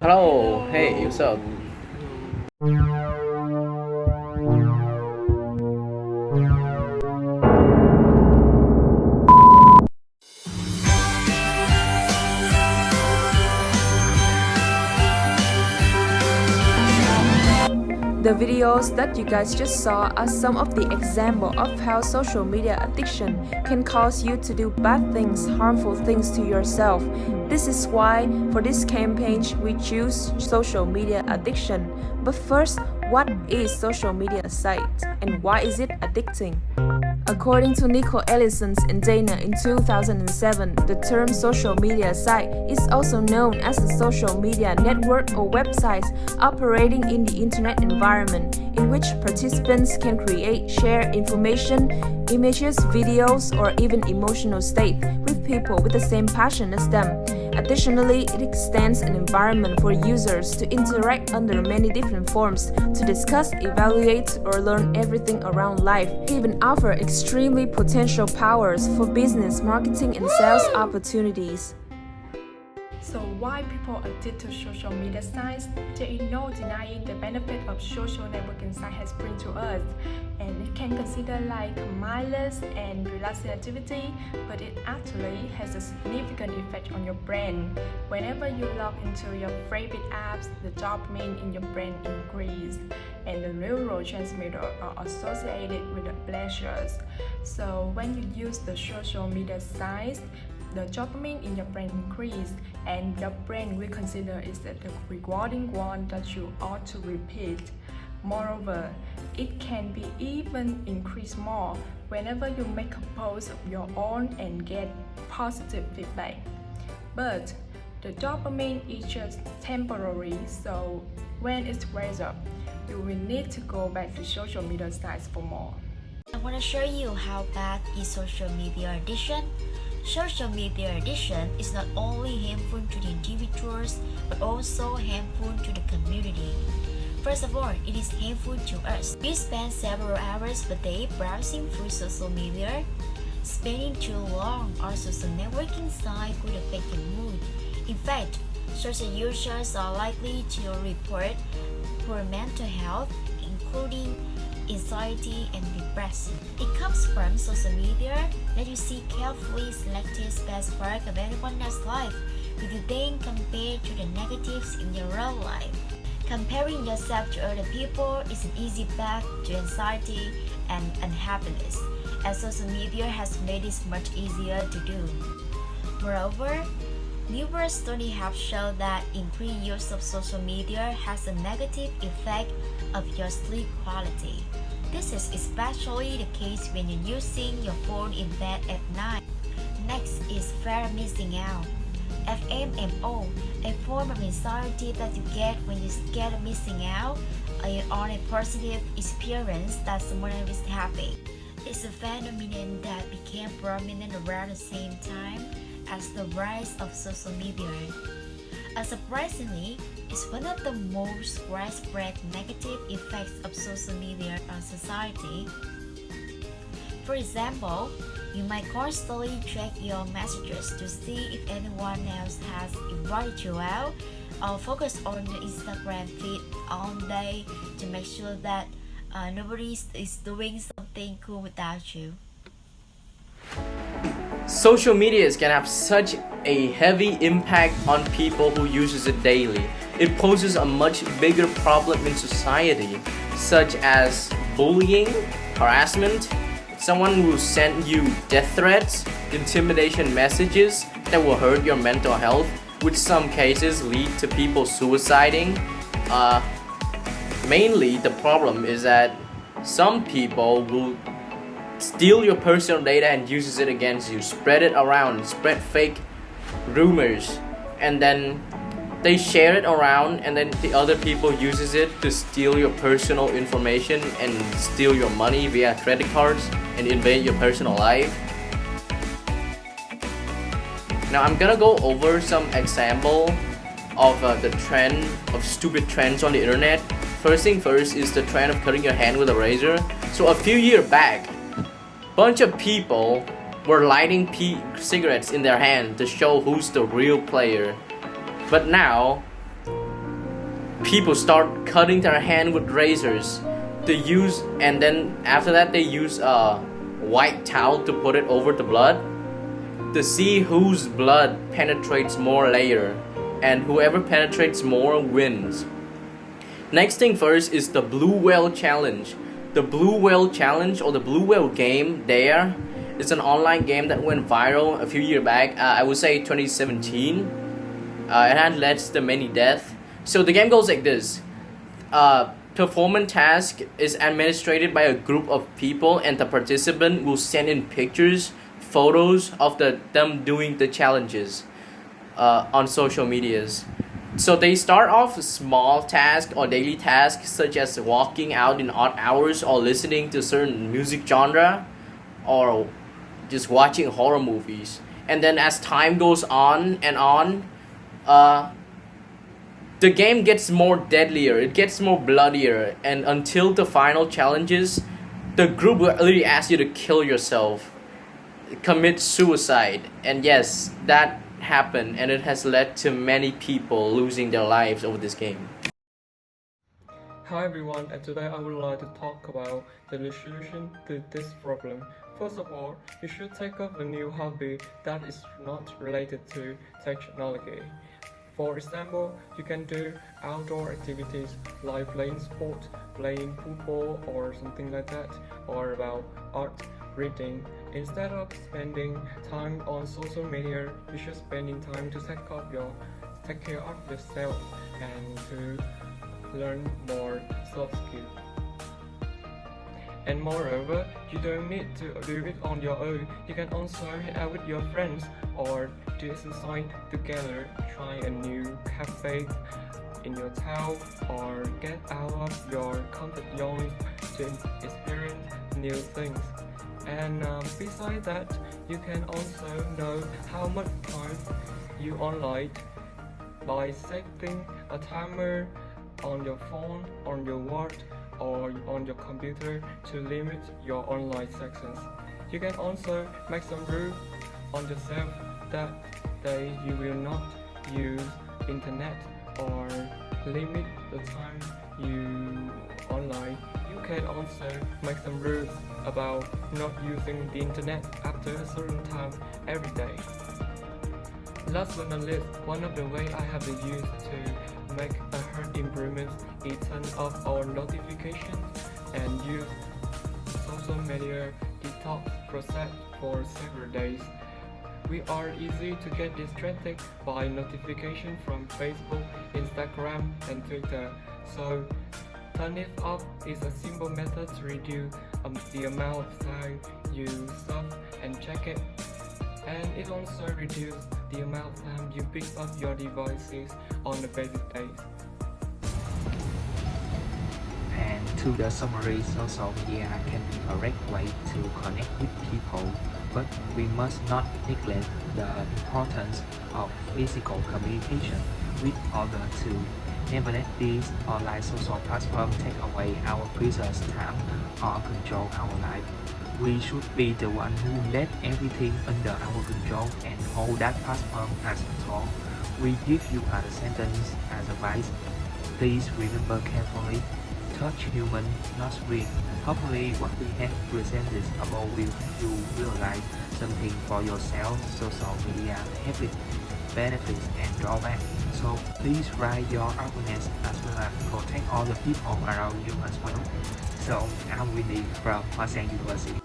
Hello, hey, what's Hello. up? The videos that you guys just saw are some of the examples of how social media addiction can cause you to do bad things, harmful things to yourself. This is why, for this campaign, we choose social media addiction. But first, what is social media site and why is it addicting? According to Nicole Ellison and Dana in 2007, the term social media site is also known as a social media network or website operating in the internet environment in which participants can create, share information, images, videos, or even emotional state with people with the same passion as them. Additionally, it extends an environment for users to interact under many different forms to discuss, evaluate, or learn everything around life. It even offers extremely potential powers for business, marketing, and sales opportunities. So why people addicted to social media sites? There is no denying the benefit of social networking site has bring to us, and it can consider like mindless and relaxing activity, but it actually has a significant effect on your brain. Whenever you log into your favorite apps, the dopamine in your brain increase, and the neurotransmitter are associated with the pleasures. So when you use the social media sites, the dopamine in your brain increase, and your brain will consider it the rewarding one that you ought to repeat. Moreover, it can be even increase more whenever you make a post of your own and get positive feedback. But the dopamine is just temporary, so when it wears up, you will need to go back to social media sites for more. I want to show you how bad is social media addiction. Social media addiction is not only harmful to the individuals but also harmful to the community. First of all, it is harmful to us. We spend several hours per day browsing through social media. Spending too long on social networking sites could affect your mood. In fact, social users are likely to report poor mental health, including anxiety and depression. It comes from social media that you see carefully selected best part of everyone else's life, with you then compared to the negatives in your real life. Comparing yourself to other people is an easy path to anxiety and unhappiness, as social media has made it much easier to do. Moreover, numerous studies have shown that increased use of social media has a negative effect of your sleep quality. This is especially the case when you're using your phone in bed at night. Next is fear of missing out. FMMO, a form of anxiety that you get when you're scared of missing out on a positive experience that someone else is having. It's a phenomenon that became prominent around the same time as the rise of social media. Surprisingly, it's one of the most widespread negative effects of social media on society. For example, you might constantly check your messages to see if anyone else has invited you out, or focus on your Instagram feed all day to make sure that nobody is doing something cool without you. Social media can have such a heavy impact on people who uses it daily. It poses a much bigger problem in society, such as bullying, harassment, someone will send you death threats, intimidation messages that will hurt your mental health, which some cases lead to people suiciding. Mainly the problem is that some people will steal your personal data and uses it against you, spread it around, spread fake rumors, and then they share it around, and then the other people uses it to steal your personal information and steal your money via credit cards and invade your personal life. Now I'm gonna go over some example of the trend of stupid trends on the internet. First thing first is the trend of cutting your hand with a razor. So a few years back, bunch of people were lighting cigarettes in their hand to show who's the real player. But now, people start cutting their hand with razors. And then after that they use a white towel to put it over the blood to see whose blood penetrates more layer, and whoever penetrates more wins. Next thing first is the blue whale challenge. The blue whale challenge, or the blue whale game, there is an online game that went viral a few years back. I would say 2017. It had led to many deaths. So the game goes like this. Performance task is administered by a group of people, and the participant will send in pictures, photos of them doing the challenges on social medias. So they start off with small tasks or daily tasks, such as walking out in odd hours or listening to certain music genre or just watching horror movies. And then as time goes on and on, the game gets more deadlier, it gets more bloodier, and until the final challenges, the group will literally ask you to kill yourself, commit suicide. And yes, that happened, and it has led to many people losing their lives over this game. Hi everyone, and today I would like to talk about the solution to this problem. First of all, you should take up a new hobby that is not related to technology. For example, you can do outdoor activities like playing sport, playing football or something like that, or about art, reading. Instead of spending time on social media, you should spending time to take care of yourself and to learn more soft skills. And moreover, you don't need to do it on your own. You can also hang out with your friends or do exercise together, try a new cafe in your town, or get out of your comfort zone to experience new things. And besides that, you can also know how much time you online by setting a timer on your phone, on your watch, or on your computer to limit your online sessions. You can also make some rules on yourself that you will not use internet or limit the time you online. You can also make some rules about not using the internet after a certain time every day. Last but not least, one of the ways I have used to make a health improvement is turn off our notifications and use social media detox process for several days. We are easy to get distracted by notifications from Facebook, Instagram, and Twitter. So turn it off is a simple method to reduce the amount of time you stop and check it. And it also reduces the amount of time you pick up your devices on a basic day. And to the summary, social media can be a great way to connect with people, but we must not neglect the importance of physical communication with others too. Never let these online social platforms take away our precious time or control our life. We should be the one who let everything under our control and hold that platform as control. We give you a sentence as advice. Please remember carefully. Touch human, not real. Hopefully what we have presented above will you realize something for yourself. Social media have its benefits and drawbacks. So please write your arguments as well as protect all the people around you as well. So I'm Winnie from Hua University.